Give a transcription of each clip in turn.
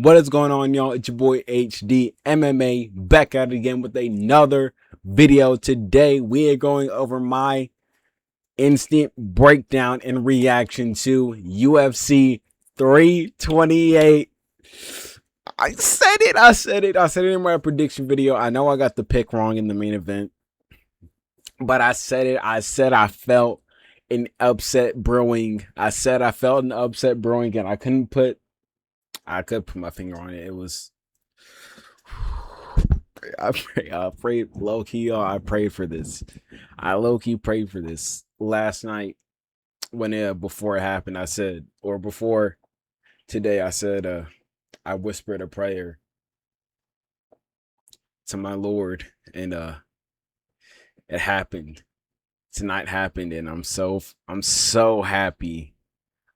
What is going on, y'all? It's your boy HD MMA back at it again with another video. Today, we are going over my instant breakdown and reaction to UFC 328. I said it in my prediction video. I know I got the pick wrong in the main event, but I said it. I said I felt an upset brewing. And I could put my finger on it. It was. I prayed low key. I prayed for this. I low key prayed for this last night before it happened. I said, or before today, I said, I whispered a prayer to my Lord, and it happened. Tonight happened, and I'm so happy.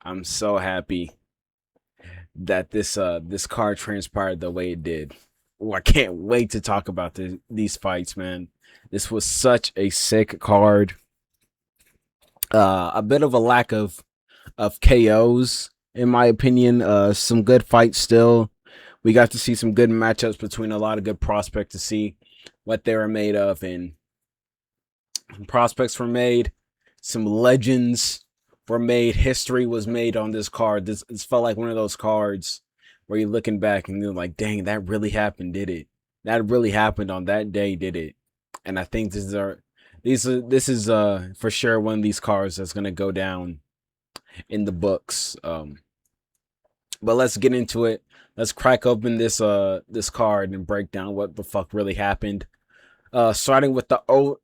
I'm so happy that this card transpired the way it did. Oh, I can't wait to talk about these fights, man. This was such a sick card. A bit of a lack of KOs, in my opinion. Some good fights still. We got to see some good matchups between a lot of good prospects to see what they were made of, and prospects were made. Some legends were made. History was made on this card. This felt like one of those cards where you're looking back and you're like, dang, that really happened, did it? That really happened on that day, did it? And I think this is for sure one of these cards that's gonna go down in the books. But let's get into it. Let's crack open this card and break down what the fuck really happened. Starting with the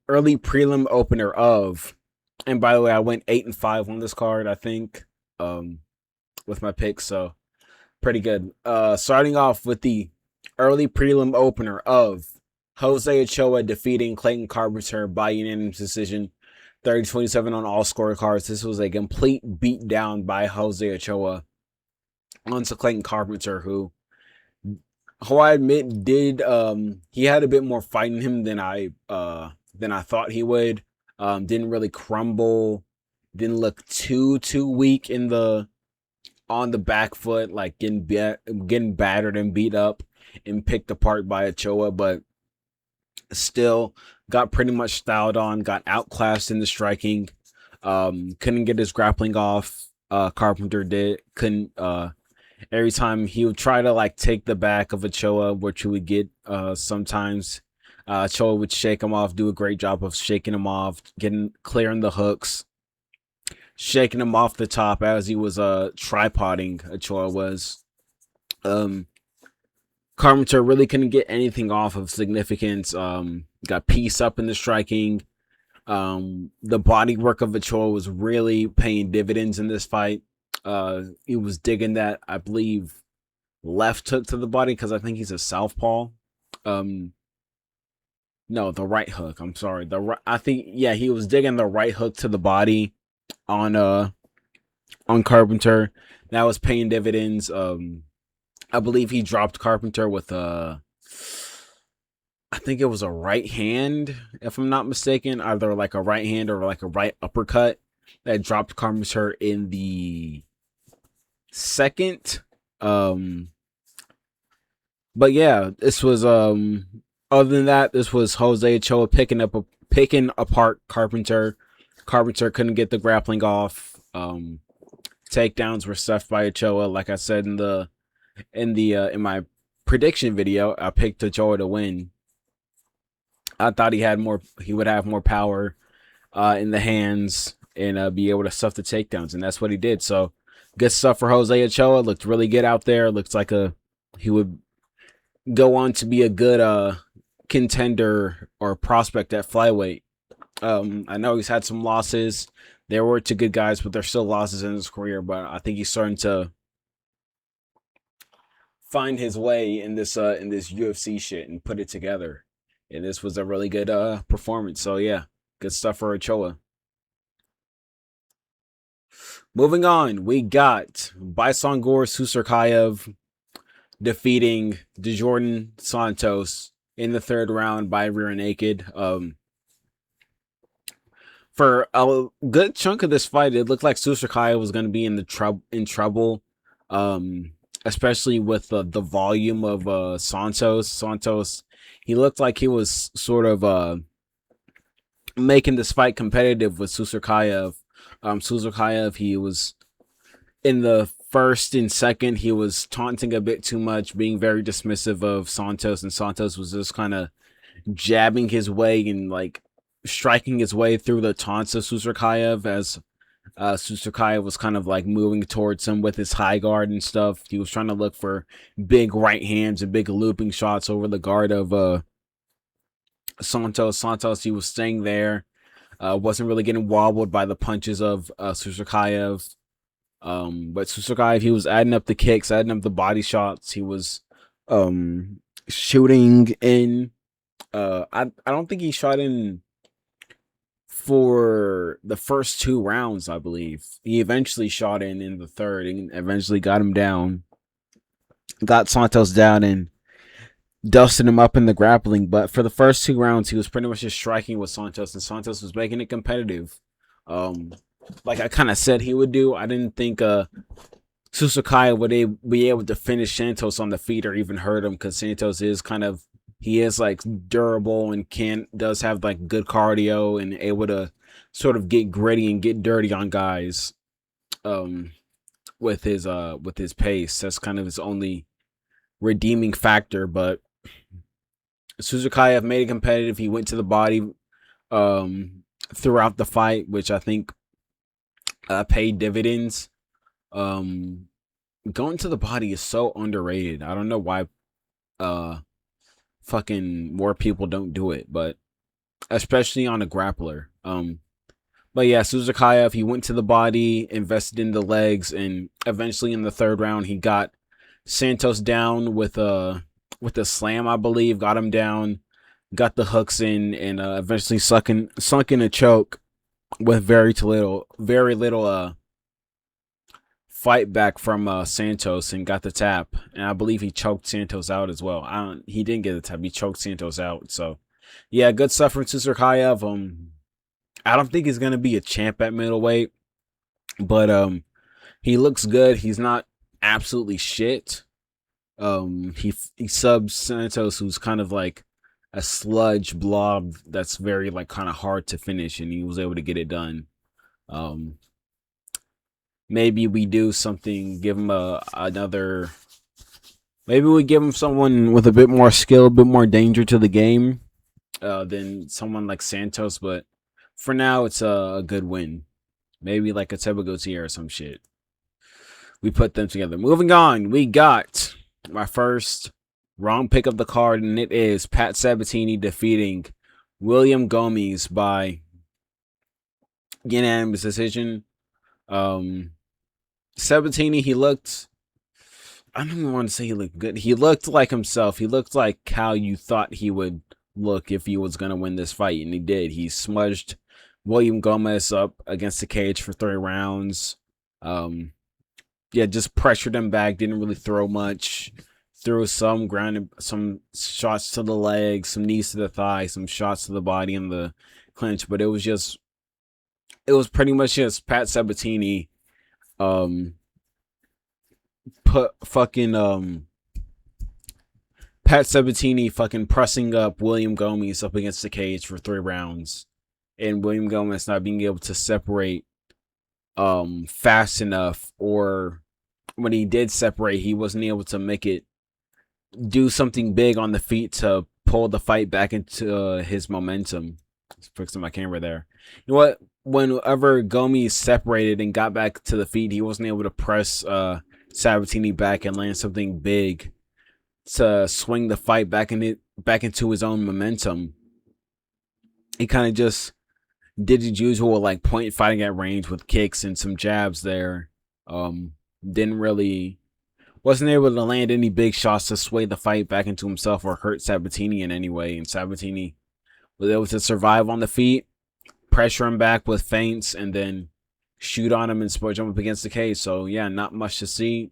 early prelim opener of, and by the way, I went 8-5 on this card, I think, with my picks, so pretty good. Starting off with the early prelim opener of Jose Ochoa defeating Clayton Carpenter by unanimous decision, 30-27 on all scorecards. This was a complete beatdown by Jose Ochoa onto Clayton Carpenter, who I admit did he had a bit more fight in him than I thought he would. Didn't really crumble, didn't look too weak on the back foot, like getting battered and beat up and picked apart by Ochoa, but still got pretty much styled on, got outclassed in the striking. Couldn't get his grappling off. Carpenter couldn't. Every time he would try to like take the back of Ochoa, which he would get sometimes, Ochoa would shake him off, do a great job of shaking him off, clearing the hooks, shaking him off the top as he was tripoding. Ochoa was. Carpenter really couldn't get anything off of significance. Got pieced up in the striking. The body work of Ochoa was really paying dividends in this fight. He was digging that, I believe, left hook to the body, because I think he's a southpaw. No, the right hook. I'm sorry. He was digging the right hook to the body on Carpenter. That was paying dividends. I believe he dropped Carpenter with I think it was a right hand, if I'm not mistaken, either like a right hand or like a right uppercut that dropped Carpenter in the second. But yeah, this was other than that, this was Jose Ochoa picking apart Carpenter. Carpenter couldn't get the grappling off. Takedowns were stuffed by Ochoa. Like I said in my prediction video, I picked Ochoa to win. I thought he would have more power in the hands and be able to stuff the takedowns, and that's what he did. So good stuff for Jose Ochoa. Looked really good out there. Looks like he would go on to be a good contender or prospect at flyweight. I know he's had some losses. There were two good guys, but there's still losses in his career. But I think he's starting to find his way in this UFC shit and put it together. And this was a really good performance. So yeah, good stuff for Ochoa. Moving on, we got Baisongor Susarkayev defeating DeJordan Santos in the third round by rear naked. For a good chunk of this fight, it looked like Susarkayev was going to be in trouble. especially with the volume of Santos. Santos, he looked like he was sort of making this fight competitive with Susurkayev. Susurkayev, he was in the first and second, he was taunting a bit too much, being very dismissive of Santos, and Santos was just kind of jabbing his way and like striking his way through the taunts of Susurkayev as Susurkayev was kind of like moving towards him with his high guard and stuff. He was trying to look for big right hands and big looping shots over the guard of Santos. Santos, he was staying there, wasn't really getting wobbled by the punches of Susurkayev. But Susurkayev, he was adding up the kicks, adding up the body shots. He was shooting in. I don't think he shot in for the first 2 rounds, I believe. He eventually shot in the third and eventually got him down. Got Santos down and dusted him up in the grappling. But for the first 2 rounds, he was pretty much just striking with Santos, and Santos was making it competitive. Like I kind of said he would do. I didn't think Susurkayev would be able to finish Santos on the feet or even hurt him, because Santos is he is like durable and does have like good cardio and able to sort of get gritty and get dirty on guys with his pace. That's kind of his only redeeming factor. But Susurkayev made it competitive. He went to the body throughout the fight, which I think paid dividends. Going to the body is so underrated. I don't know why fucking more people don't do it, but especially on a grappler. But yeah, Susurkayev, he went to the body, invested in the legs, and eventually in the third round he got Santos down with a slam, I believe. Got him down, got the hooks in, and eventually sunk in a choke with very little fight back from Santos, and got the tap. And I believe he choked Santos out as well. He didn't get the tap. He choked Santos out. So yeah, good stuff from Susurkayev. I don't think he's gonna be a champ at middleweight, but he looks good. He's not absolutely shit. He subs Santos, who's kind of like a sludge blob that's very like kind of hard to finish, and he was able to get it done. Maybe we do something, give him another. Maybe we give him someone with a bit more skill, a bit more danger to the game than someone like Santos. But for now, it's a good win. Maybe like a Teba Gautier or some shit. We put them together. Moving on, we got my first wrong pick of the card, and it is Pat Sabatini defeating William Gomes by unanimous decision. Sabatini, he looked, I don't even want to say he looked good. He looked like himself. He looked like how you thought he would look if he was going to win this fight, and he did. He smudged William Gomes up against the cage for 3 rounds. Yeah, just pressured him back, didn't really throw much. Threw some shots to the legs, some knees to the thigh, some shots to the body in the clinch, but it was pretty much just Pat Sabatini Pat Sabatini fucking pressing up William Gomes up against the cage for 3 rounds, and William Gomes not being able to separate fast enough, or when he did separate, he wasn't able to make it do something big on the feet to pull the fight back into his momentum. Just fixing my camera there. You know what? Whenever Gomes separated and got back to the feet, he wasn't able to press Sabatini back and land something big to swing the fight back into his own momentum. He kind of just did his usual like point fighting at range with kicks and some jabs there. Wasn't able to land any big shots to sway the fight back into himself or hurt Sabatini in any way. And Sabatini was able to survive on the feet, pressure him back with feints, and then shoot on him and sport jump up against the cage. So yeah, not much to say.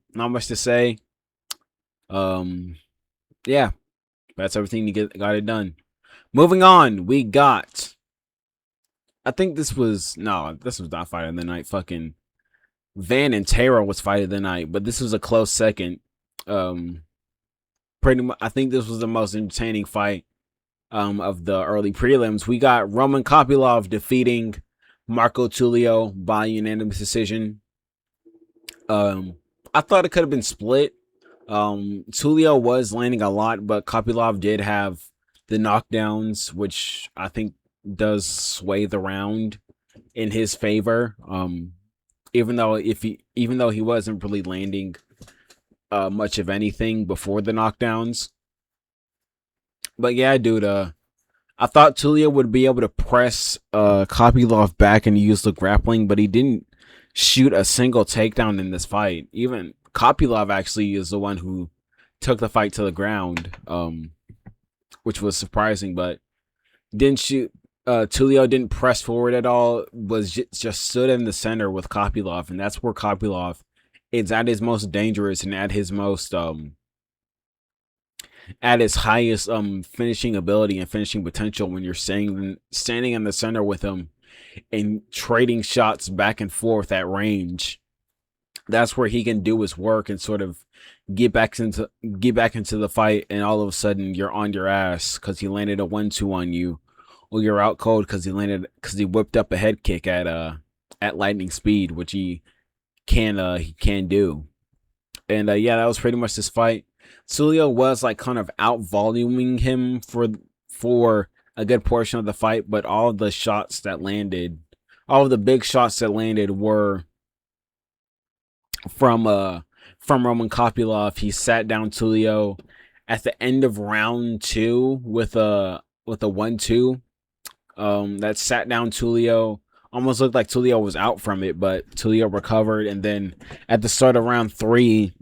Yeah, that's everything. You got it done. Moving on, we got. I think this was not fight of the night. Fucking Van and Tara was fight of the night, but this was a close second. Um, Pretty much, I think this was the most entertaining fight of the early prelims. We got Roman Kopylov defeating Marco Tulio by unanimous decision. Um, I thought it could have been split. Tulio was landing a lot, but Kopylov did have the knockdowns, which I think does sway the round in his favor. Even though he wasn't really landing much of anything before the knockdowns. But yeah, dude, I thought Tulio would be able to press Kopylov back and use the grappling, but he didn't shoot a single takedown in this fight. Even Kopylov actually is the one who took the fight to the ground, which was surprising, but didn't shoot. Tulio didn't press forward at all, was just stood in the center with Kopylov, and that's where Kopylov is at his most dangerous and at his highest finishing ability and finishing potential when you're standing in the center with him and trading shots back and forth at range. That's where he can do his work and sort of get back into the fight, and all of a sudden you're on your ass because he landed a 1-2 on you, or you're out cold because he whipped up a head kick at lightning speed, which he can do. And yeah, that was pretty much this fight. Tulio was like kind of out voluming him for a good portion of the fight, but all of the shots that landed, all of the big shots that landed were from Roman Kopylov. He sat down Tulio at the end of round 2 with a 1-2. That sat down Tulio. Almost looked like Tulio was out from it, but Tulio recovered, and then at the start of round 3,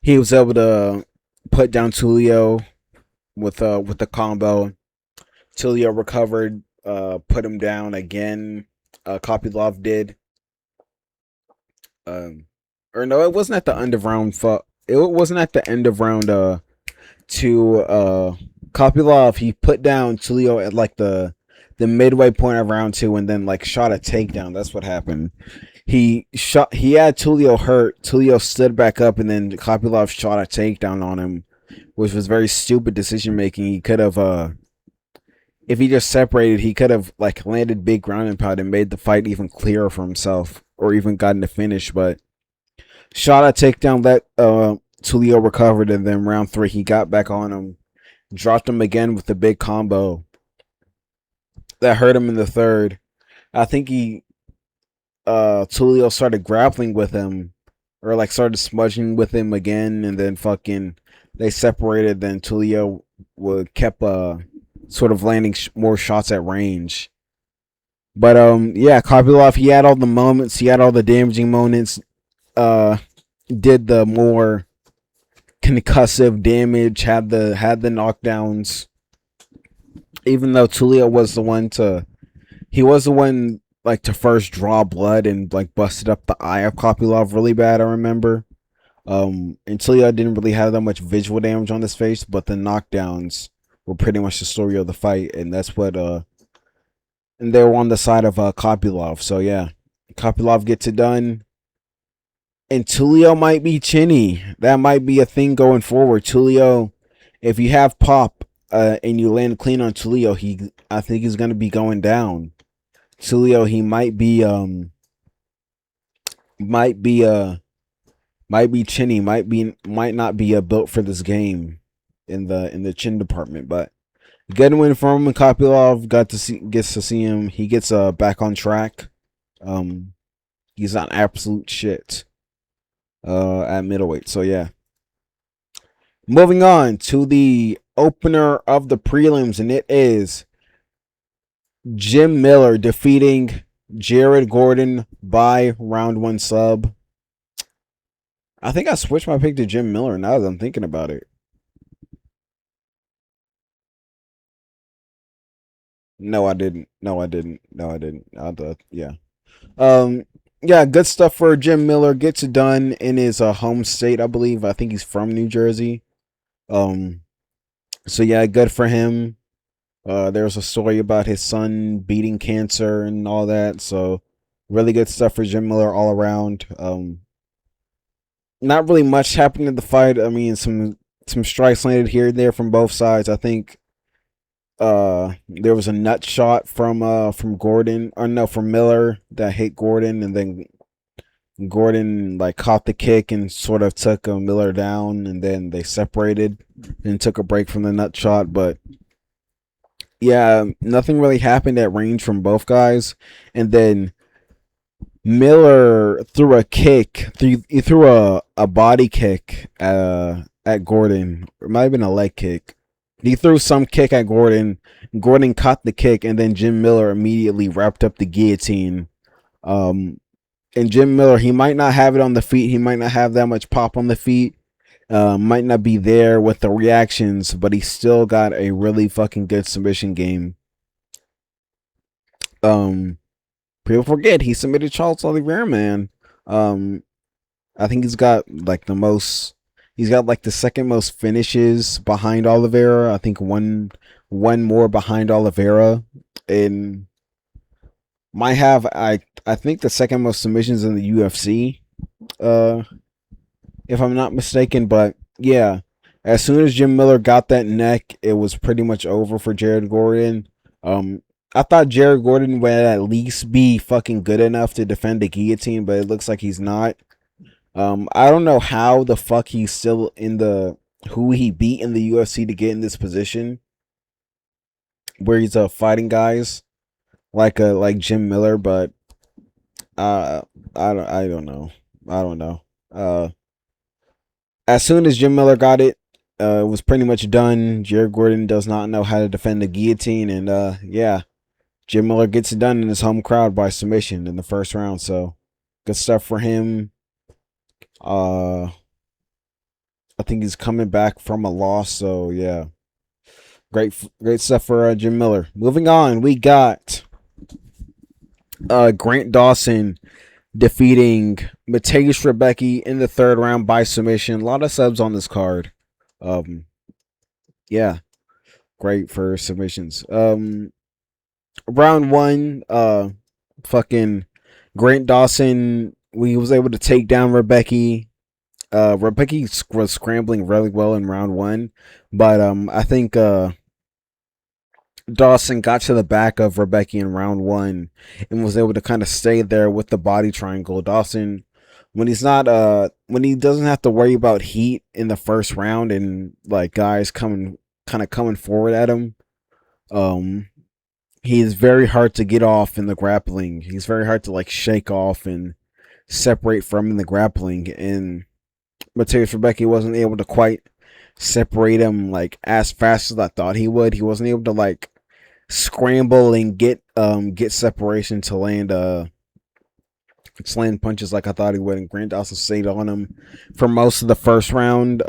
he was able to put down Tulio with the combo. Tulio recovered, put him down again. Kopylov did. Or no, it wasn't at the end of round. It wasn't at the end of round 2. Kopylov, he put down Tulio at like the midway point of round 2, and then like shot a takedown. That's what happened. He had Tulio hurt. Tulio stood back up, and then Kopylov shot a takedown on him, which was very stupid decision making. He could have, if he just separated, he could have like landed big ground and pound and made the fight even clearer for himself, or even gotten the finish. But shot a takedown, let Tulio recovered, and then round 3 he got back on him, dropped him again with a big combo that hurt him in the third. I think Tulio started grappling with him, or like started smudging with him again, and then fucking they separated. Then Tulio kept sort of landing more shots at range. But yeah, Kopylov, he had all the moments, he had all the damaging moments, did the more concussive damage, had the knockdowns. Even though Tulio was the one like to first draw blood and like busted up the eye of Kopylov really bad, I remember. And Tulio didn't really have that much visual damage on his face, but the knockdowns were pretty much the story of the fight, and that's what and they were on the side of Kopylov. So yeah, Kopylov gets it done. And Tulio might be chinny. That might be a thing going forward. Tulio, if you have pop and you land clean on Tulio, I think he's gonna be going down. Tulio, he might be chinny, might not be built for this game in the chin department. But good win for him. Kopylov gets to see him. He gets back on track. He's on absolute shit at middleweight. So yeah. Moving on to the opener of the prelims, and it is Jim Miller defeating Jared Gordon by round 1 sub. I think I switched my pick to Jim Miller now that I'm thinking about it. No, I didn't. Yeah. Yeah, good stuff for Jim Miller. Gets it done in his home state, I believe. I think he's from New Jersey. So yeah, good for him. There's a story about his son beating cancer and all that. So really good stuff for Jim Miller all around. not really much happened in the fight. I mean, some strikes landed here and there from both sides. I think there was a nut shot from Gordon, or no, from Miller that hit Gordon, and then Gordon like caught the kick and sort of took Miller down, and then they separated and took a break from the nut shot. But yeah, nothing really happened at range from both guys, and then Miller threw a kick. He threw a body kick at Gordon. It might have been a leg kick. He threw some kick at Gordon. Gordon caught the kick, and then Jim Miller immediately wrapped up the guillotine. Um, and Jim Miller, he might not have it on the feet. He might not have that much pop on the feet. Might not be there with the reactions, but he still got a really fucking good submission game. Um, People forget he submitted Charles Oliveira, man. Um, I think he's got like the most. He's got like the second most finishes behind Oliveira. I think one more behind Oliveira, and might have I think the second most submissions in the UFC. Uh, if I'm not mistaken, but yeah, as soon as Jim Miller got that neck, it was pretty much over for Jared Gordon. I thought Jared Gordon would at least be fucking good enough to defend the guillotine, but it looks like he's not. I don't know how the fuck he's still in the who he beat in the UFC to get in this position where he's fighting guys like Jim Miller, but uh I don't know. As soon as Jim Miller got it, it was pretty much done. Jared Gordon does not know how to defend the guillotine, and yeah, Jim Miller gets it done in his home crowd by submission in the first round. So good stuff for him. Uh, I think he's coming back from a loss. So yeah, great stuff for Jim Miller. Moving on, we got Grant Dawson defeating Mateusz Rebecki in the third round by submission. A lot of subs on this card. Um, yeah, great for submissions. Round one, fucking Grant Dawson, we was able to take down Rebecki. Rebecki was scrambling really well in round one, but I think Dawson got to the back of Rebecki in round one and was able to kind of stay there with the body triangle. Dawson, when he's not when he doesn't have to worry about heat in the first round and like guys coming forward at him, um he's very hard to get off in the grappling. He's very hard to like shake off and separate from in the grappling. And Mateusz Rebecki wasn't able to quite separate him like as fast as I thought he would. He wasn't able to like scramble and get separation to land punches like I thought he would. And Grant Dawson stayed on him for most of the first round.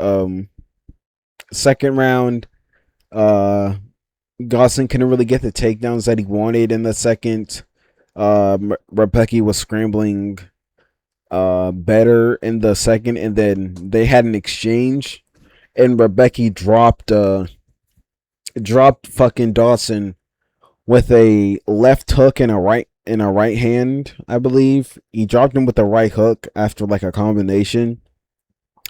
Second round, Dawson couldn't really get the takedowns that he wanted in the second. Rebecki was scrambling better in the second, and then they had an exchange, and Rebecki dropped fucking Dawson with a left hook and a right hand, I believe. He dropped him with a right hook after like a combination.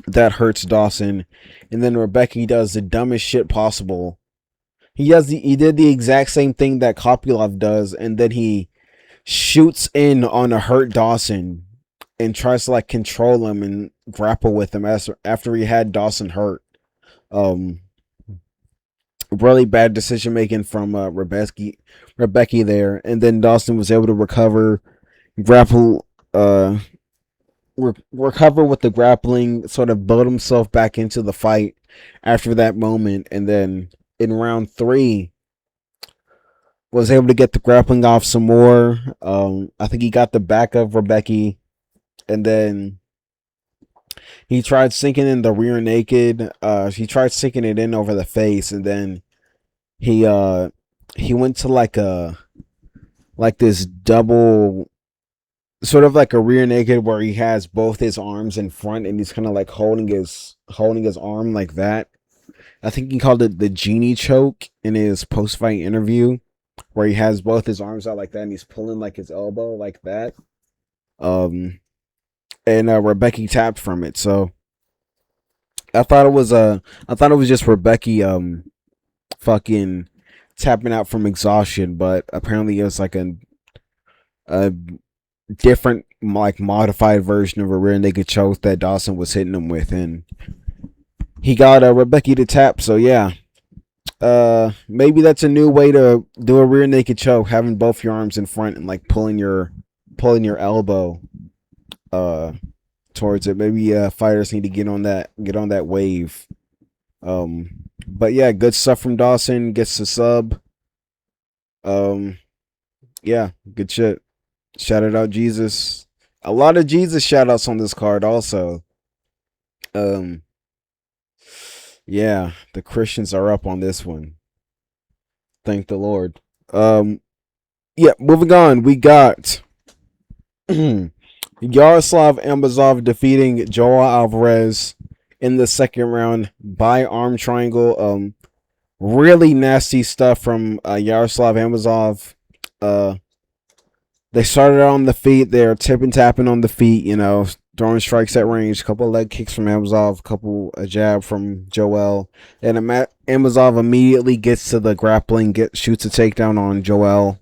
That hurts Dawson. And then Rebecki does the dumbest shit possible. He did the exact same thing that Kopylov does, and then he shoots in on a hurt Dawson and tries to like control him and grapple with him after he had Dawson hurt. Really bad decision making from Rebecki there, and then Dawson was able to grapple, recover with the grappling, sort of build himself back into the fight after that moment, and then in round three was able to get the grappling off some more. I think he got the back of Rebecki, and then he tried sinking in the rear naked. He tried sinking it in over the face, and then he went to like this double, sort of like a rear naked where he has both his arms in front and he's kind of like holding his arm like that. I think he called it the genie choke in his post fight interview, where he has both his arms out like that and he's pulling like his elbow like that. And and Rebecca tapped from it. So I thought it was just Rebecca fucking tapping out from exhaustion, but apparently it was like a different, like, modified version of a rear naked choke that Dawson was hitting him with, and he got Rebecca to tap. So yeah, maybe that's a new way to do a rear naked choke, having both your arms in front and like pulling your elbow uh towards it. Maybe fighters need to get on that wave. But yeah, good stuff from Dawson. Gets the sub. Um, yeah, good shit. Shouted out Jesus. A lot of Jesus shout outs on this card also. Um, yeah, the Christians are up on this one. Thank the Lord. Yeah, moving on. We got Yaroslav Amazov defeating Joel Alvarez in the second round by arm triangle. Really nasty stuff from Yaroslav Amazov. They started on the feet. They're tipping tapping on the feet, throwing strikes at range. A couple of leg kicks from Amazov, a jab from Joel. And Amazov immediately gets to the grappling, shoots a takedown on Joel.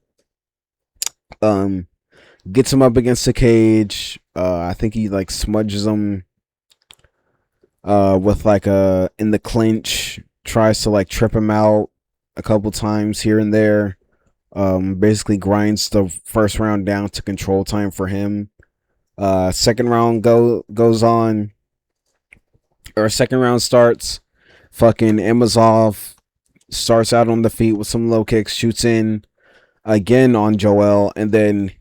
Gets him up against the cage. I think he like smudges him with like in the clinch. Tries to like trip him out a couple times here and there. Basically grinds the first round down to control time for him. Second round goes on, or second round starts. Fucking Amazov starts out on the feet with some low kicks, shoots in again on Joel, and then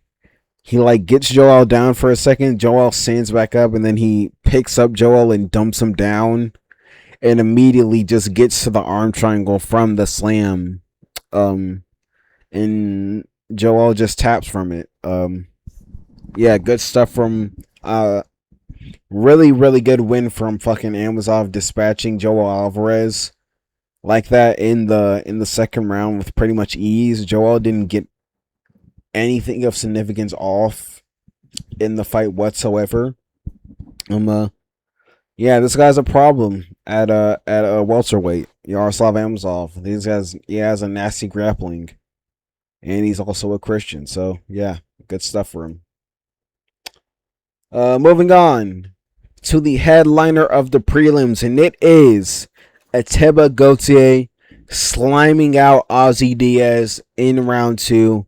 he like gets Joel down for a second. Joel stands back up, and then he picks up Joel and dumps him down, and immediately just gets to the arm triangle from the slam. And Joel just taps from it. Yeah, good stuff from really, really good win from fucking Amazov dispatching Joel Alvarez like that in the second round with pretty much ease. Joel didn't get anything of significance off in the fight whatsoever. Yeah, this guy's a problem at a welterweight. Yaroslav Amazov. He has a nasty grappling. And he's also a Christian, so yeah, good stuff for him. Moving on to the headliner of the prelims, and it is Atiba Gauthier sliming out Ozzy Diaz in round 2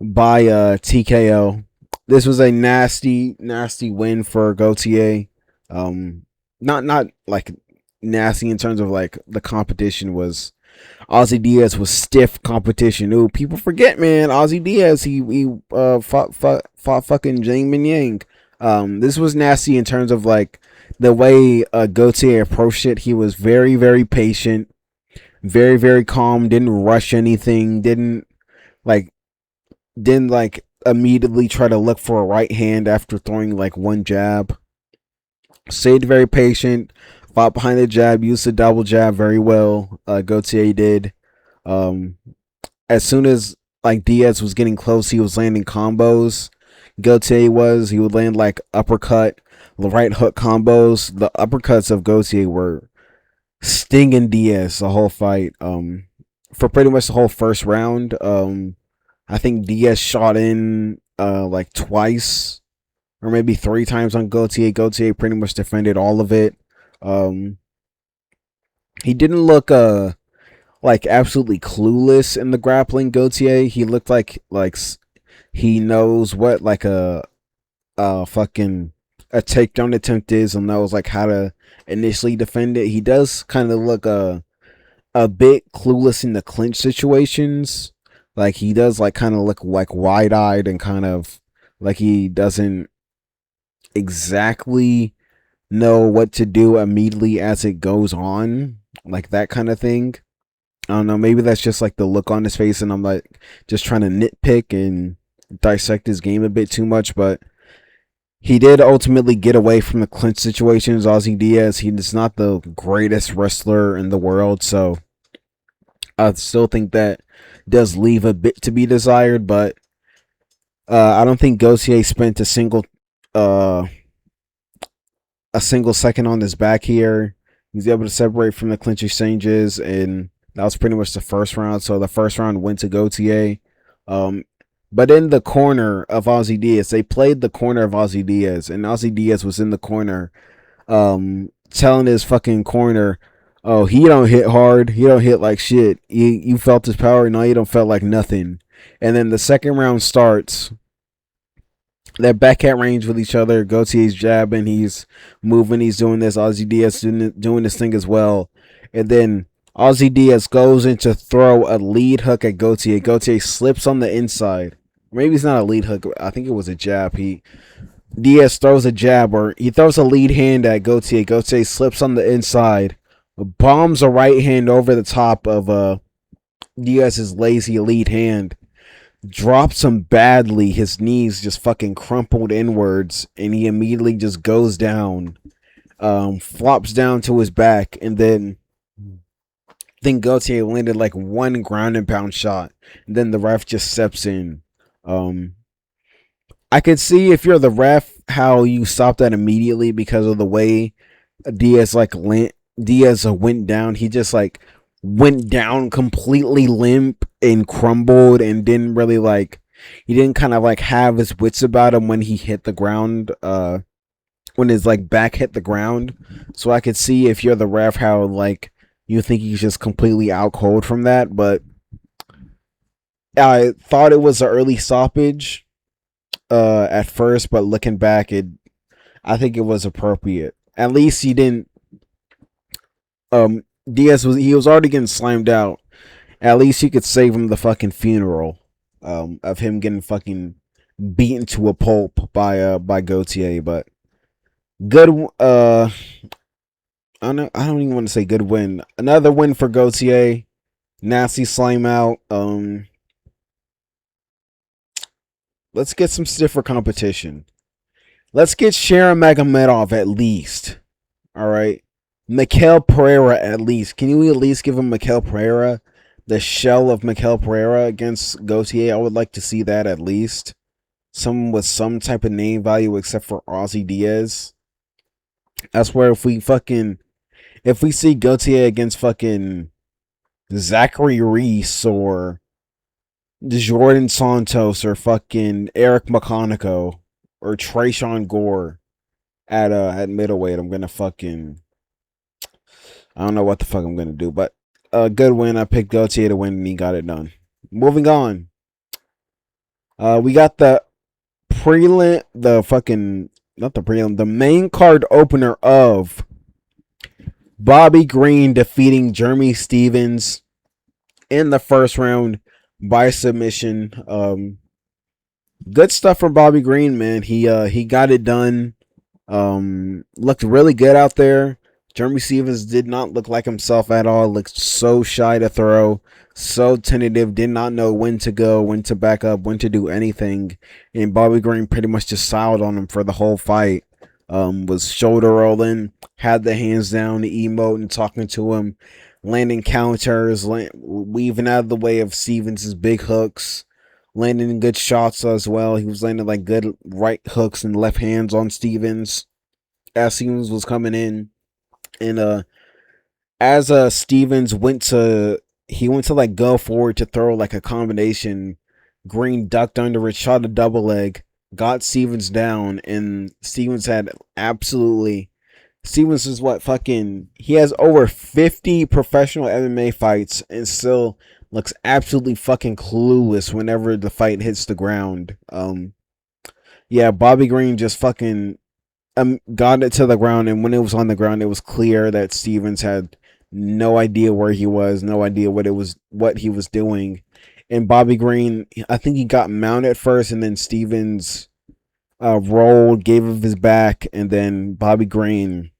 by TKO. This was a nasty, nasty win for Gauthier. Not like nasty in terms of like the competition was. Ozzy Diaz was stiff competition. Ooh, people forget, man. Ozzy Diaz, he fought fucking Jang Min Yang. This was nasty in terms of like the way Gauthier approached it. He was very, very patient, very, very calm. Didn't rush anything. Didn't like immediately try to look for a right hand after throwing like one jab. Stayed very patient. Fought behind the jab, used the double jab very well. Gauthier did. As soon as like Diaz was getting close, he was landing combos. Gauthier he would land like uppercut, right hook combos. The uppercuts of Gauthier were stinging Diaz the whole fight. For pretty much the whole first round. I think Diaz shot in like twice or maybe 3 times on Gauthier. Gauthier pretty much defended all of it. He didn't look like absolutely clueless in the grappling. Gauthier, he looked like he knows what like a fucking a takedown attempt is and knows like how to initially defend it. He does kind of look a bit clueless in the clinch situations. Like he does like kind of look like wide-eyed and kind of like he doesn't exactly know what to do immediately as it goes on, like that kind of thing. I don't know, maybe that's just like the look on his face and I'm like just trying to nitpick and dissect his game a bit too much, but he did ultimately get away from the clinch situations. Ozzy Diaz, he's not the greatest wrestler in the world, so I still think that does leave a bit to be desired, but I don't think Gauthier spent a single a single second on his back here. He's able to separate from the clinch exchanges, and that was pretty much the first round. So the first round went to Gautier. Um, but in the corner of Ozzy Diaz, they played the corner of Ozzy Diaz, and Ozzy Diaz was in the corner, telling his fucking corner, "Oh, he don't hit hard. He don't hit like shit. You felt his power. No, you don't felt like nothing." And then the second round starts. They're back at range with each other. Gautier's jabbing, he's moving, he's doing this. Ozzy Diaz doing this thing as well. And then Ozzy Diaz goes in to throw a lead hook at Gautier. Gautier slips on the inside. Maybe it's not a lead hook. I think it was a jab. Diaz throws a jab, or he throws a lead hand at Gautier. Gautier slips on the inside, bombs a right hand over the top of Diaz's lazy lead hand, drops him badly. His knees just fucking crumpled inwards, and he immediately just goes down, flops down to his back, and then Gautier landed like one ground and pound shot, and then the ref just steps in. I could see, if you're the ref, how you stop that immediately because of the way Diaz went down. He just like went down completely limp and crumbled, and didn't really he didn't kind of like have his wits about him when he hit the ground, when his like back hit the ground. So I could see, if you're the ref, how like you think he's just completely out cold from that. But I thought it was an early stoppage at first, but looking back, I think it was appropriate. At least he didn't. Diaz was already getting slammed out. At least you could save him the fucking funeral, of him getting fucking beaten to a pulp by Gautier. But good. I don't even want to say good win. Another win for Gautier. Nasty slime out. Let's get some stiffer competition. Let's get Sharon Magomedov at least. All right. Mikael Pereira at least. Can you at least give him Mikael Pereira? The shell of Mikael Pereira against Gautier. I would like to see that at least. Someone with some type of name value except for Ozzy Diaz. That's where if we see Gautier against fucking Zachary Reese or Jordan Santos or fucking Eric McConico or Trayshawn Gore at middleweight, I'm gonna fucking, I don't know what the fuck I'm gonna do, but a good win. I picked Gautier to win, and he got it done. Moving on, we got the prelim, the main card opener of Bobby Green defeating Jeremy Stephens in the first round by submission. Good stuff from Bobby Green, man. He got it done. Looked really good out there. Jeremy Stephens did not look like himself at all. Looked so shy to throw, so tentative, did not know when to go, when to back up, when to do anything. And Bobby Green pretty much just siled on him for the whole fight. Was shoulder rolling, had the hands down, the emote, and talking to him, landing counters, weaving out of the way of Stephens' big hooks, landing good shots as well. He was landing like good right hooks and left hands on Stephens as Stephens was coming in. And as Stephens went to like go forward to throw like a combination, Green ducked under it, shot a double leg, got Stephens down, and Stephens is he has over 50 professional MMA fights and still looks absolutely fucking clueless whenever the fight hits the ground. Yeah, Bobby Green just fucking got it to the ground, and when it was on the ground, it was clear that Stephens had no idea where he was, no idea what he was doing. And Bobby Green, I think he got mounted first, and then Stephens rolled, gave him his back, and then Bobby Green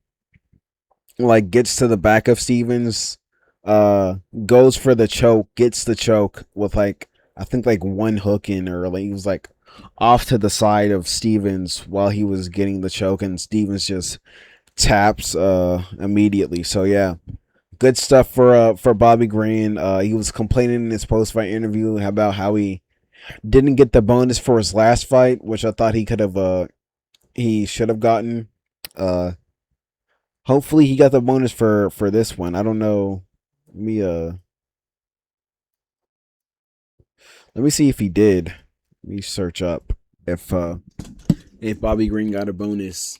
like gets to the back of Stephens, goes for the choke, gets the choke with like, I think like one hook in, or like he was like off to the side of Stephens while he was getting the choke, and Stephens just taps immediately. So yeah, good stuff for Bobby Green. He was complaining in his post-fight interview about how he didn't get the bonus for his last fight, which I thought he should have gotten. Hopefully he got the bonus for this one. I don't know. Let me see if he did. Let me search up if Bobby Green got a bonus.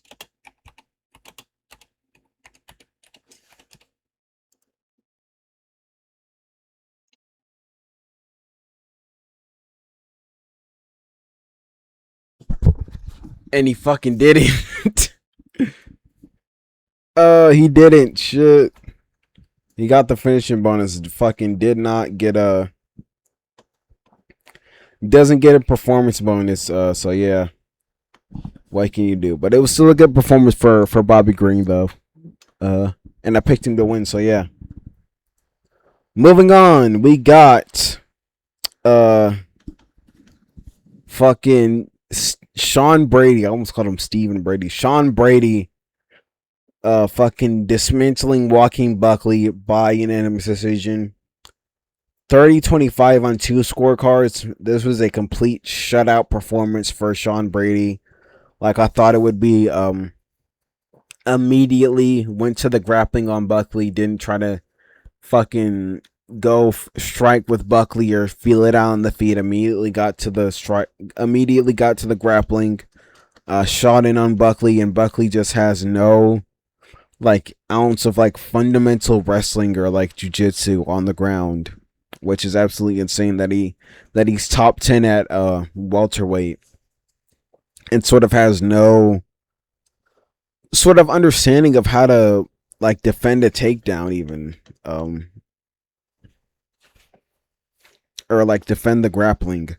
And he fucking didn't. He didn't. Shit. He got the finishing bonus. Fucking did not get a. Doesn't get a performance bonus. So yeah. What can you do? But it was still a good performance for Bobby Green though. And I picked him to win. So yeah. Moving on, we got fucking Sean Brady. I almost called him Stephen Brady. Sean Brady fucking dismantling Joaquin Buckley by unanimous decision. 30-25 on 2 scorecards. This was a complete shutout performance for Sean Brady. Like I thought it would be. Immediately went to the grappling on Buckley. Didn't try to fucking go strike with Buckley or feel it out on the feet. Immediately got to the strike. Immediately got to the grappling. Shot in on Buckley, and Buckley just has no like ounce of like fundamental wrestling or like jiu-jitsu on the ground, which is absolutely insane that he's top 10 at welterweight and sort of has no sort of understanding of how to like defend a takedown even or like defend the grappling.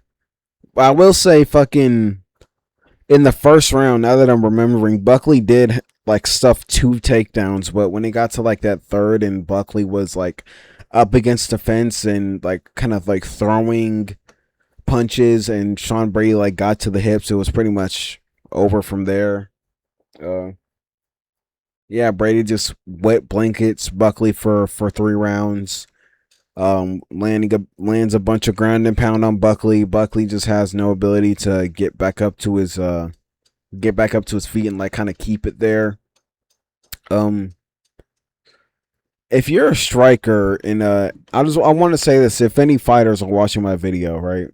I will say fucking in the first round, now that I'm remembering, Buckley did like stuff 2 takedowns, but when it got to like that third and Buckley was like up against the fence and like kind of like throwing punches and Sean Brady like got to the hips, it was pretty much over from there. Uh yeah, Brady just wet blankets Buckley for 3 rounds. Lands a bunch of ground and pound on Buckley. Buckley just has no ability to get back up to his feet and like kind of keep it there. If you're a striker in I want to say this, if any fighters are watching my video, right?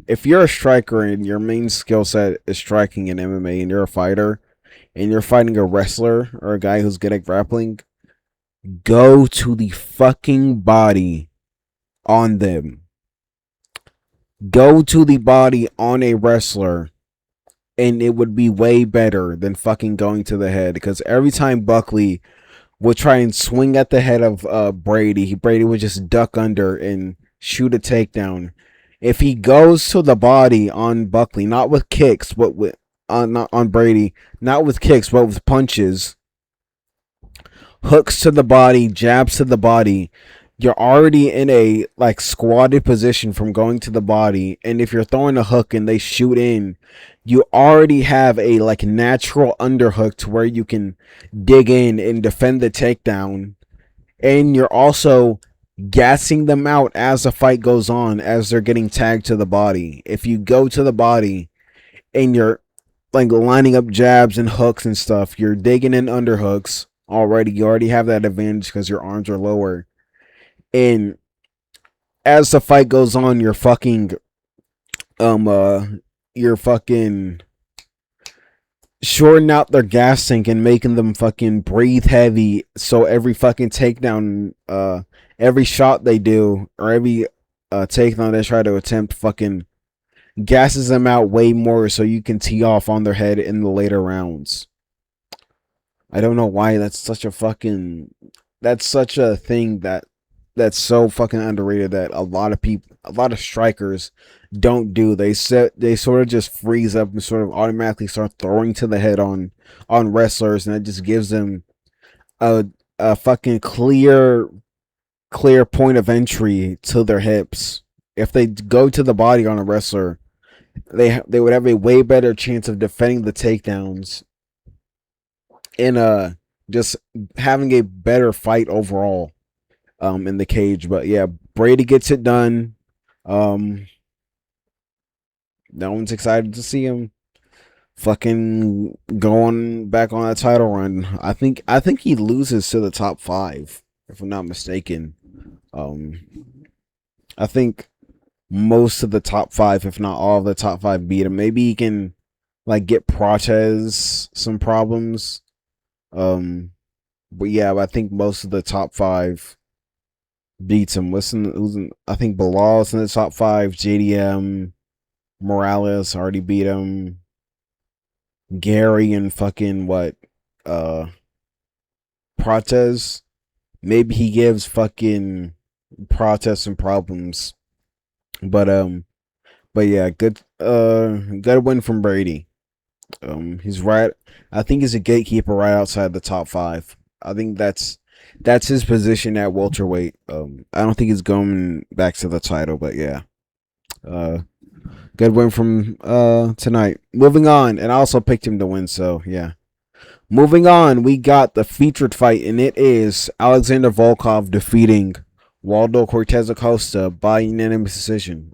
If you're a striker and your main skill set is striking in MMA and you're a fighter and you're fighting a wrestler or a guy who's good at grappling, go to the fucking body on them. Go to the body on a wrestler, and it would be way better than fucking going to the head. Because every time Buckley would try and swing at the head of Brady, Brady would just duck under and shoot a takedown. If he goes to the body on Buckley, not with kicks, but with not on Brady, not with kicks, but with punches, hooks to the body, jabs to the body, you're already in a like squatted position from going to the body, and if you're throwing a hook and they shoot in, you already have a like natural underhook to where you can dig in and defend the takedown, and you're also gassing them out as the fight goes on as they're getting tagged to the body. If you go to the body and you're like lining up jabs and hooks and stuff, you're digging in underhooks already. You already have that advantage because your arms are lower. And as the fight goes on, you're fucking shorting out their gas tank and making them fucking breathe heavy. So every fucking takedown, every shot they do, or every takedown they try to attempt, fucking gasses them out way more so you can tee off on their head in the later rounds. I don't know why that's such a thing that's so fucking underrated that a lot of strikers don't do. They sort of just freeze up and sort of automatically start throwing to the head on wrestlers, and that just gives them a fucking clear point of entry to their hips. If they go to the body on a wrestler, they would have a way better chance of defending the takedowns and just having a better fight overall in the cage. But yeah, Brady gets it done. No one's excited to see him fucking going back on a title run. I think he loses to the top five, if I'm not mistaken. Um, I think most of the top five, if not all of the top five, beat him. Maybe he can like get Protez some problems. Um, but yeah, I think most of the top five beats him. I think Bilal's in the top five. JDM, Morales already beat him. Gary and fucking what? Uh, Protez. Maybe he gives fucking Protez some problems. But but yeah, good win from Brady. He's right. I think he's a gatekeeper right outside the top five. I think that's his position at welterweight. I don't think he's going back to the title, but yeah. Uh, good win from tonight. Moving on, and I also picked him to win, so yeah. Moving on, we got the featured fight, and it is Alexander Volkov defeating Waldo Cortez Acosta by unanimous decision.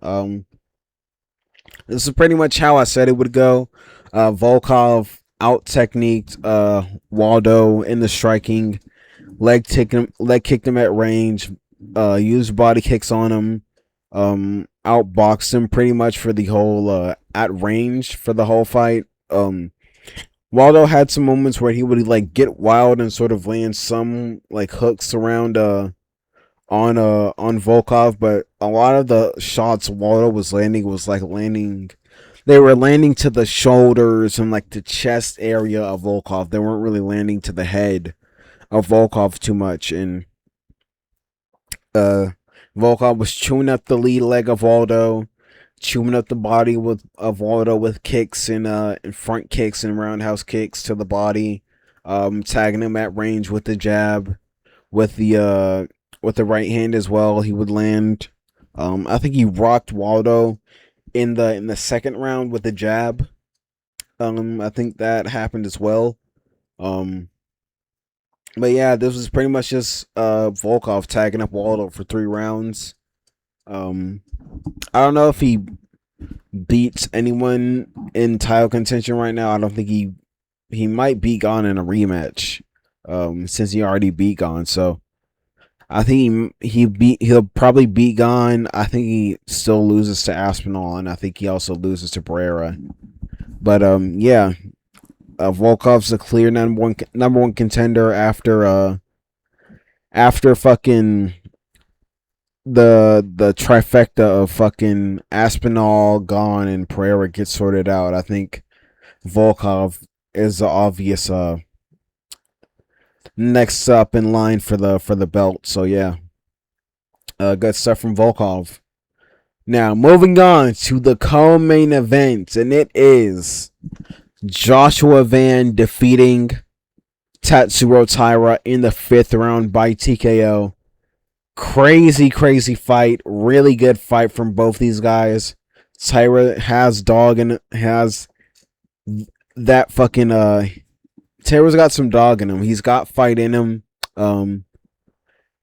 This is pretty much how I said it would go. Volkov out techniqued Waldo in the striking, leg kicked him at range, used body kicks on him, outboxed him pretty much for the whole at range for the whole fight. Waldo had some moments where he would like get wild and sort of land some like hooks around on Volkov, but a lot of the shots Waldo was landing was like landing. They were landing to the shoulders and like the chest area of Volkov. They weren't really landing to the head of Volkov too much, and uh, Volkov was chewing up the lead leg of Waldo, chewing up the body of Waldo with kicks and front kicks and roundhouse kicks to the body, tagging him at range with the jab, with the right hand as well. He would land. I think he rocked Waldo in the second round with the jab. I think that happened as well. Um, but yeah, this was pretty much just Volkov tagging up Waldo for 3 rounds. Um, I don't know if he beats anyone in title contention right now. I don't think he might be gone in a rematch. Since he already beat Gone, so I think he'll probably beat Gone. I think he still loses to Aspinall, and I think he also loses to Pereira. But yeah, Volkov's a clear number one contender after fucking the trifecta of fucking Aspinall, Gone, and Pereira gets sorted out. I think Volkov is the obvious next up in line for the belt. So yeah, good stuff from Volkov. Now moving on to the co-main event, and it is Joshua Van defeating Tatsuro Taira in the 5th round by TKO. Crazy fight. Really good fight from both these guys. Taira has dog and has that fucking Taylor's got some dog in him. He's got fight in him.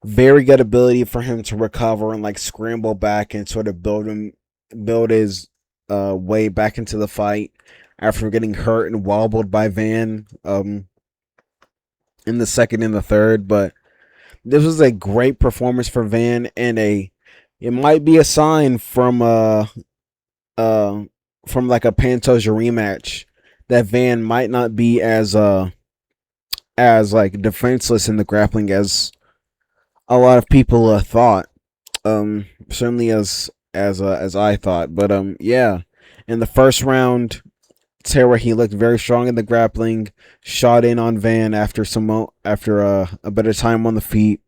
Very good ability for him to recover and like scramble back and sort of build his way back into the fight after getting hurt and wobbled by Van in the second and the third. But this was a great performance for Van, and it might be a sign from like a Pantoja rematch that Van might not be as like defenseless in the grappling as a lot of people thought. Certainly as I thought. But yeah, in the first round, Taira, he looked very strong in the grappling. Shot in on Van after a bit of time on the feet.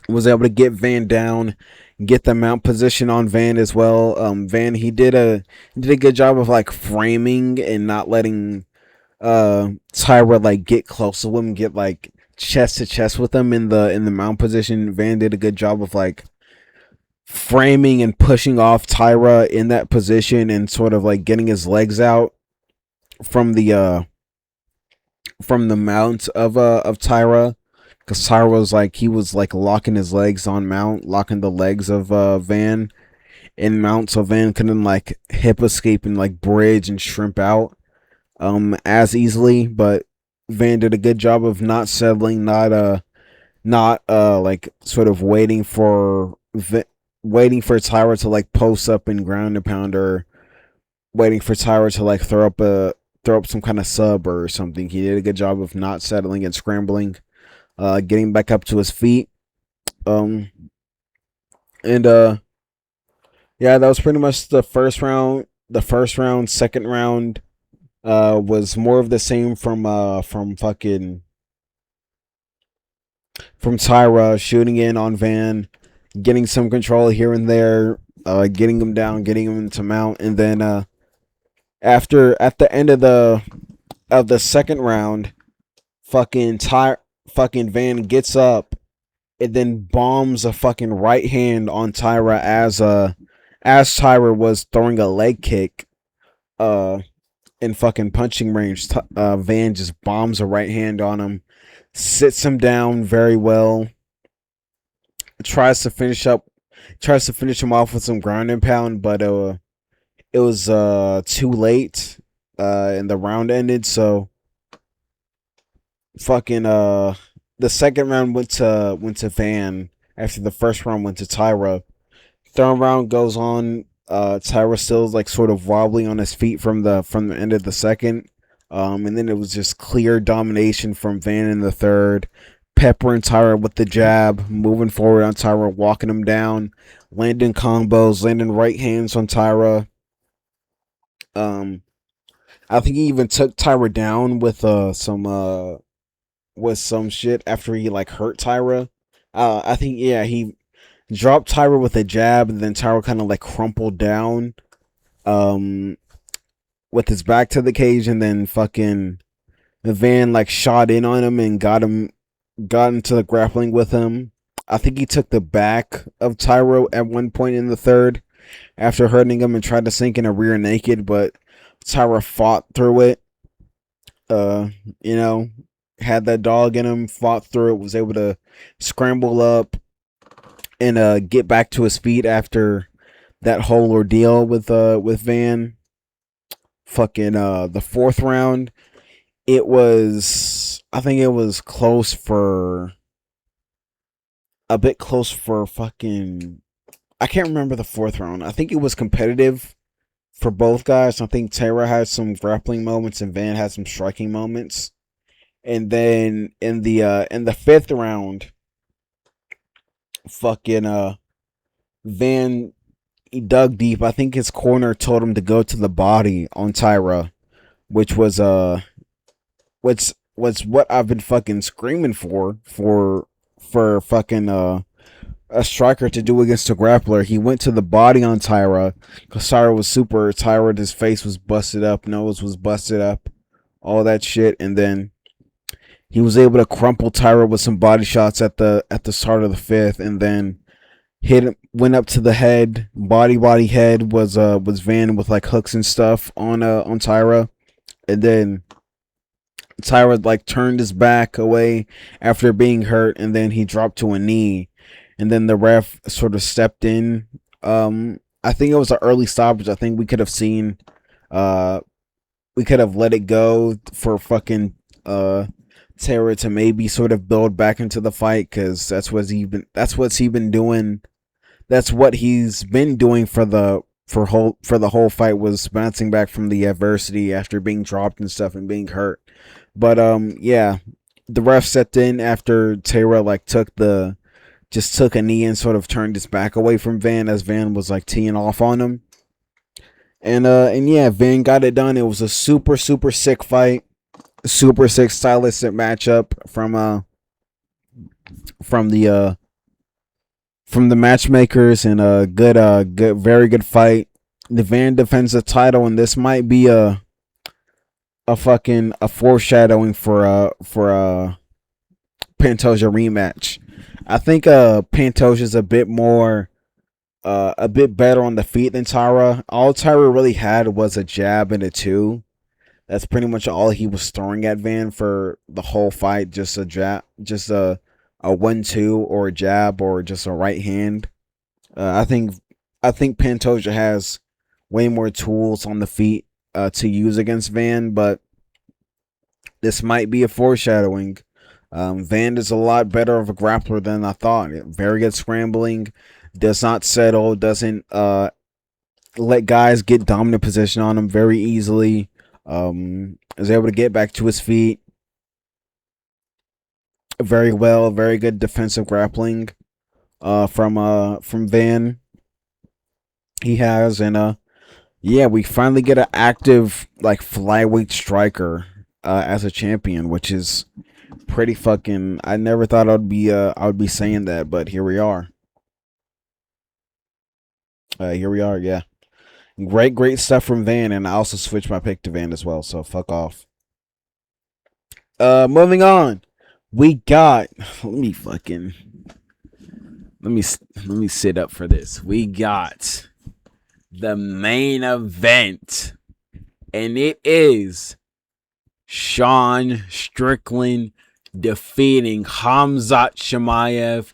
Was able to get Van down, get the mount position on Van as well. Van, he did a good job of like framing and not letting Taira like get close to him, get like chest to chest with him in the mount position. Van did a good job of like framing and pushing off Taira in that position and sort of like getting his legs out from the mount of Taira. Because Taira was like locking his legs on mount, locking the legs of Van in mount, so Van couldn't like hip escape and like bridge and shrimp out. as easily, but Van did a good job of not settling, not like sort of waiting for Tyra to like post up and ground and pound, or waiting for Tyra to like throw up some kind of sub or something. He did a good job of not settling and scrambling, getting back up to his feet. Um and Yeah, that was pretty much the first round. The first round, second round was more of the same from Tyra shooting in on Van, getting some control here and there, getting him down, getting him to mount, and then after at the end of the second round, fucking Van gets up and then bombs a fucking right hand on Tyra as Tyra was throwing a leg kick uh in fucking punching range. Van just bombs a right hand on him, sits him down very well, tries to finish him off with some ground and pound, but it was too late. And the round ended, so fucking the second round went to Van after the first round went to Tyra. Third round goes on. Tyra still like sort of wobbling on his feet from the end of the second. And then it was just clear domination from Van in the third. Pepper and Tyra with the jab, moving forward on Tyra, walking him down, landing combos, landing right hands on Tyra. Um, I think he even took Tyra down with some shit after he like hurt Tyra. I think yeah, he dropped Tyra with a jab, and then Tyra kind of like crumpled down, um, with his back to the cage, and then fucking Van like shot in on him and got into the grappling with him. I think he took the back of Tyra at one point in the third after hurting him and tried to sink in a rear naked, but Tyra fought through it. Uh, you know, had that dog in him, fought through it, was able to scramble up and get back to his feet after that whole ordeal with Van. Fucking the fourth round, I think it was close for a bit close for fucking I can't remember the fourth round. I think it was competitive for both guys. I think Tara had some grappling moments and Van had some striking moments. And then in the fifth round, fucking Van, he dug deep. I think his corner told him to go to the body on Tyra, which was what I've been fucking screaming for fucking a striker to do against a grappler. He went to the body on Tyra because Tyra was super tired. His face was busted up, nose was busted up, all that shit, and then he was able to crumple Tyra with some body shots at the start of the fifth, and then went up to the head, body head was Van with like hooks and stuff on Tyra, and then Tyra like turned his back away after being hurt, and then he dropped to a knee, and then the ref sort of stepped in. I think it was an early stoppage. I think uh, we could have let it go for fucking Tyra to maybe sort of build back into the fight, because that's what's he been doing. That's what he's been doing for the whole fight, was bouncing back from the adversity after being dropped and stuff and being hurt. But yeah, the ref stepped in after Tara like just took a knee and sort of turned his back away from Van as Van was like teeing off on him. And yeah, Van got it done. It was a super sick fight, super sick stylistic matchup from the from the matchmakers, and a good very good fight. The Van defends the title, and this might be a foreshadowing for Pantoja rematch. I think Pantoja's a bit better on the feet than Tyra. All Tyra really had was a jab and a two. That's pretty much all he was throwing at Van for the whole fight. Just a jab, just a 1-2 or a jab or just a right hand. Uh, I think I think Pantoja has way more tools on the feet to use against Van, but This might be a foreshadowing. Van is a lot better of a grappler than I thought. Very good scrambling, does not settle, doesn't let guys get dominant position on him very easily. Is able to get back to his feet very well. Very good defensive grappling from Van. He has, and yeah, we finally get an active like flyweight striker as a champion, which is pretty fucking. I never thought I would be saying that, but here we are. Here we are. Yeah, great stuff from Van, and I also switched my pick to Van as well. So fuck off. Moving on, we got. Let me fucking. Let me sit up for this. We got the main event, and it is Sean Strickland defeating Khamzat Chimaev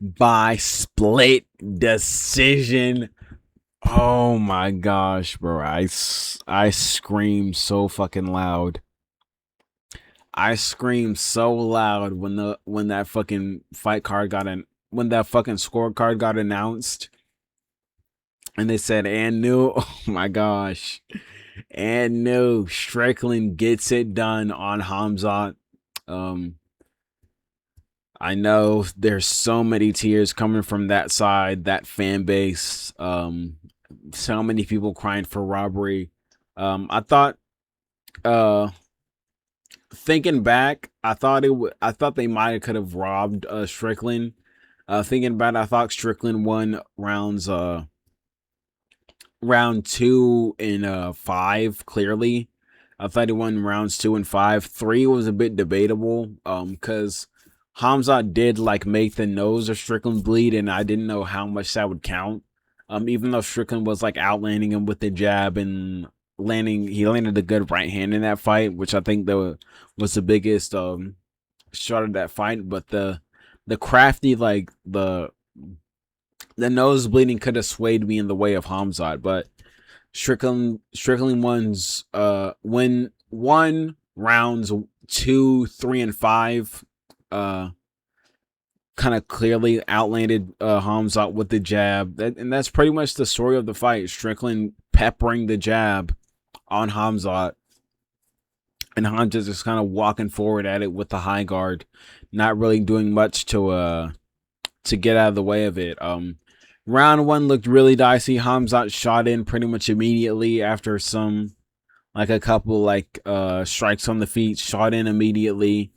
by split decision. Oh my gosh, bro. I screamed so fucking loud. I screamed so loud when that fucking fight card got when that fucking scorecard got announced and they said and new. Oh my gosh. And no, Strickland gets it done on Khamzat. I know there's so many tears coming from that side, that fan base. So many people crying for robbery. I thought, thinking back, I thought they might have could have robbed Strickland. Thinking about it, I thought Strickland won round 2 and 5 clearly. I thought he won rounds 2 and 5. 3 was a bit debatable because Hamza did like make the nose of Strickland bleed, and I didn't know how much that would count. Even though Strickland was like outlanding him with the jab and he landed a good right hand in that fight, which I think was the biggest shot of that fight. But the crafty like the nose bleeding could have swayed me in the way of Hamzat, but Strickland won rounds 2, 3, and 5. Kind of clearly outlanded Hamzat with the jab. And that's pretty much the story of the fight. Strickland peppering the jab on Hamzat, and Hamzat just kind of walking forward at it with the high guard, not really doing much to get out of the way of it. Round 1 looked really dicey. Hamzat shot in pretty much immediately after a couple strikes on the feet, shot in immediately.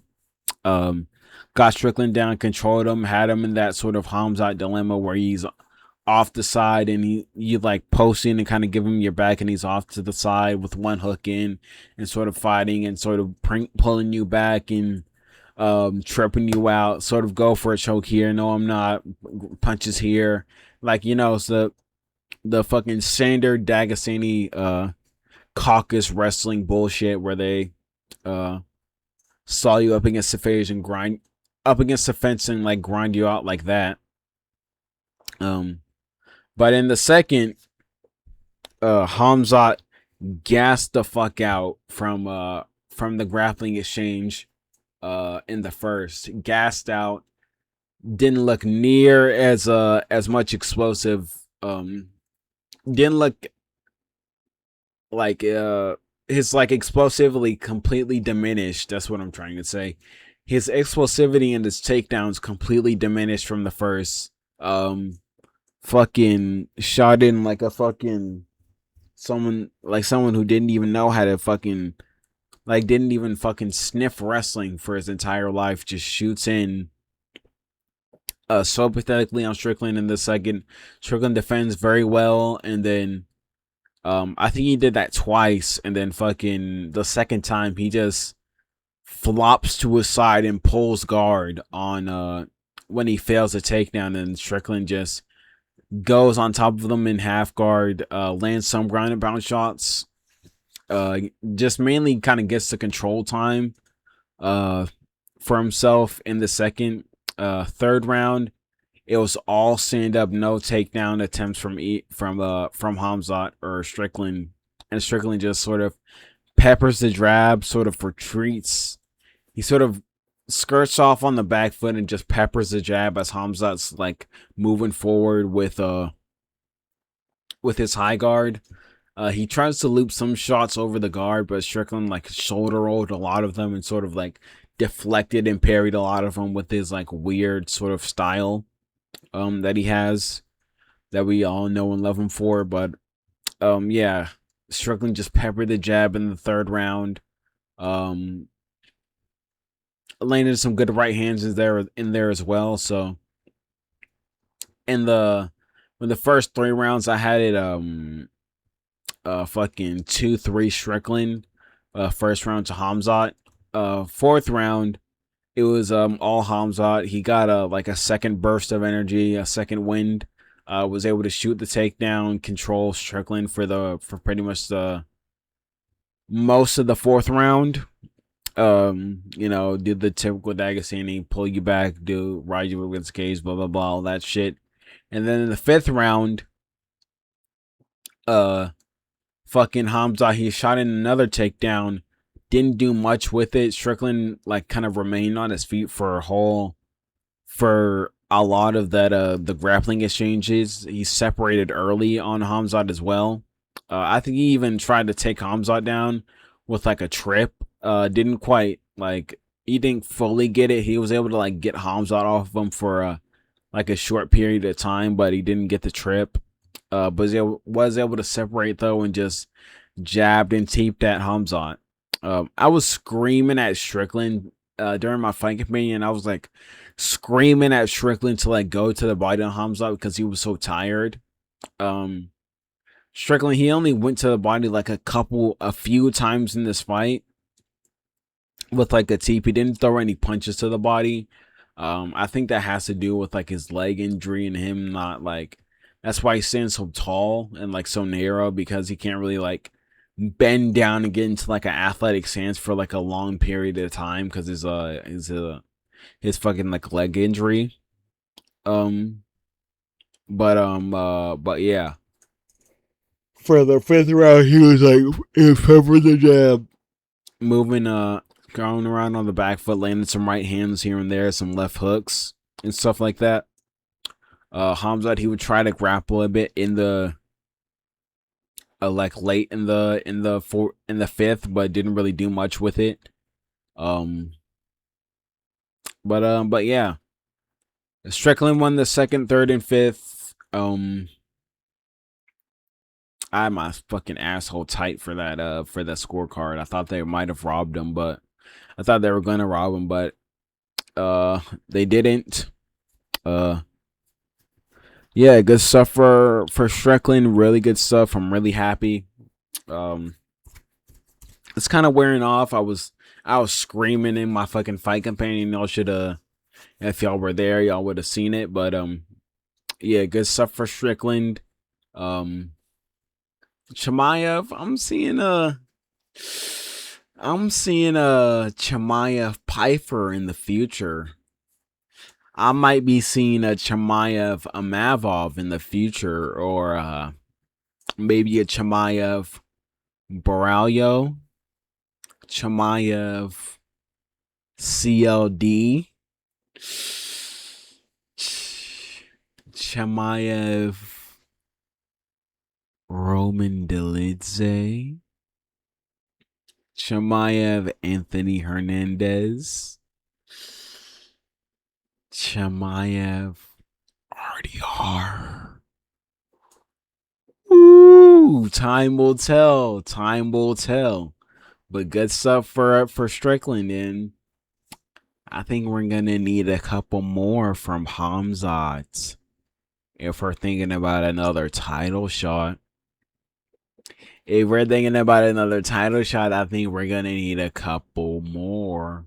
Got Strickland down, controlled him, had him in that sort of Hamzat dilemma where he's off the side and you like posting and kind of give him your back, and he's off to the side with one hook in and sort of fighting and sort of pulling you back and tripping you out, sort of go for a choke here, no I'm not, punches here, it's the fucking standard Dagestani caucus wrestling bullshit where they saw you up against the fence and grind up against the fence and like grind you out like that. But in the second, Hamzat gassed the fuck out from the grappling exchange in the first. Gassed out, didn't look near as much explosive. Didn't look like his like explosivity completely diminished. That's what I'm trying to say. His explosivity and his takedowns completely diminished from the first. Fucking shot in like a fucking someone who didn't even know how to fucking didn't even fucking sniff wrestling for his entire life, just shoots in so pathetically on Strickland in the second. Strickland defends very well, and then I think he did that twice, and then fucking the second time he just flops to his side and pulls guard on when he fails a takedown, and Strickland just goes on top of them in half guard, lands some ground and pound shots, just mainly kind of gets the control time for himself in the second. Third round, it was all stand up, no takedown attempts from Hamzat or Strickland, and Strickland just sort of peppers the jab, sort of retreats. He sort of skirts off on the back foot and just peppers the jab as Hamzat's like moving forward with his high guard. He tries to loop some shots over the guard, but Strickland like shoulder rolled a lot of them and sort of like deflected and parried a lot of them with his like weird sort of style that he has that we all know and love him for. But yeah, Strickland just peppered the jab in the third round. Landed some good right hands in there as well. So in the first 3 rounds, I had it fucking 2-3 Strickland. First round to Hamzat. Fourth round, it was all Hamzat. He got like a second burst of energy, a second wind. Was able to shoot the takedown, control Strickland for pretty much the most of the fourth round. Did the typical D'Agostini, pull you back, ride you against the cage, blah blah blah, all that shit. And then in the fifth round, fucking Hamza, he shot in another takedown, didn't do much with it. Strickland like kind of remained on his feet for a lot of that the grappling exchanges. He separated early on Hamzat as well. I think he even tried to take Hamzat down with like a trip. Didn't quite like, he didn't fully get it. He was able to like get Hamzat off of him for like a short period of time, but he didn't get the trip. But he was able to separate though and just jabbed and teeped at Hamzat. I was screaming at Strickland during my fight companion. I was like screaming at Strickland to like go to the body on Hamzat because he was so tired. Strickland, he only went to the body like a few times in this fight with like a teep. He didn't throw any punches to the body. I think that has to do with like his leg injury and him not like, that's why he's standing so tall and like so narrow, because he can't really like bend down and get into like an athletic stance for like a long period of time because his fucking like leg injury. But yeah. For the fifth round, he was like pepper the jab, moving going around on the back foot, landing some right hands here and there, some left hooks and stuff like that. Hamzat, he would try to grapple a bit in the like late in the fifth, but didn't really do much with it. But yeah, Strickland won the second, third, and fifth. I had my fucking asshole tight for that scorecard. I thought they might have robbed him, but I thought they were gonna rob him, but they didn't. Yeah, good stuff for Strickland. Really good stuff. I'm really happy. It's kind of wearing off. I was screaming in my fucking fight companion. Y'all should if y'all were there, y'all would have seen it. But yeah, good stuff for Strickland. Chimaev, I'm seeing Chimaev Piper in the future. I might be seeing a Chimaev Amavov in the future, or maybe a Chimaev Baralyo, Chimaev CLD, Chimaev Roman Dolidze, Chimaev Anthony Hernandez, Chimaev RDR. Ooh, time will tell. Time will tell. But good stuff for Strickland, and I think we're gonna need a couple more from Hamzat if we're thinking about another title shot. If we're thinking about another title shot, I think we're gonna need a couple more.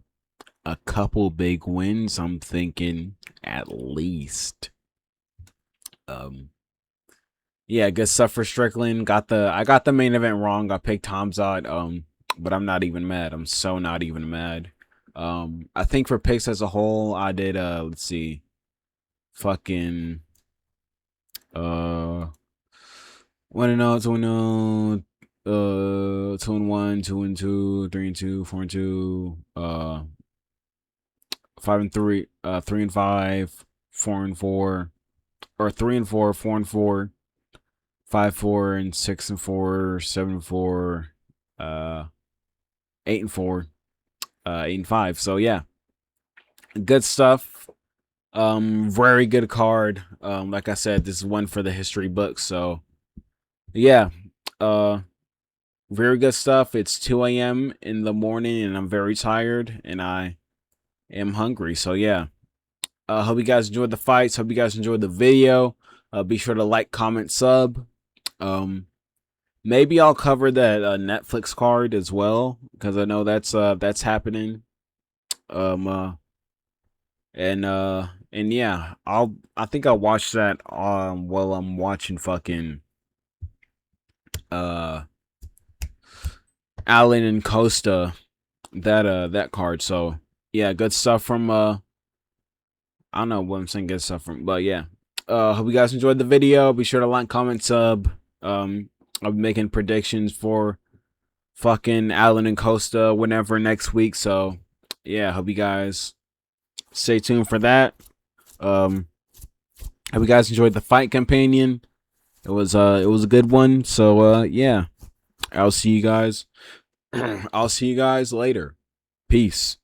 A couple big wins, I'm thinking, at least. Yeah, good stuff for Strickland. I got the main event wrong. I picked Hamzat, but I'm not even mad. I'm so not even mad. I think for picks as a whole, I did let's see. Fucking 1-0, 2-0, 2-1, 2-2, 3-2, 4-2, 5-3, 3-5, 4-4, or 3-4, 4-4, 5-4, and 6-4, 7-4, 8-4, 8-5. So yeah, good stuff. Very good card. Like I said, this is one for the history books. So yeah, very good stuff. It's 2 a.m. in the morning, and I'm very tired, and I am hungry. So yeah, hope you guys enjoyed the fights. Hope you guys enjoyed the video. Be sure to like, comment, sub. Maybe I'll cover that Netflix card as well, because I know that's happening. And yeah, I think I'll watch that while I'm watching fucking uh Allen and Costa, that card. So yeah, good stuff from I don't know what I'm saying, good stuff from, but yeah. Hope you guys enjoyed the video. Be sure to like, comment, sub. I'll be making predictions for fucking Allen and Costa whenever next week. So yeah, hope you guys stay tuned for that. Hope you guys enjoyed the fight companion. It was a good one. So yeah, I'll see you guys. I'll see you guys later. Peace.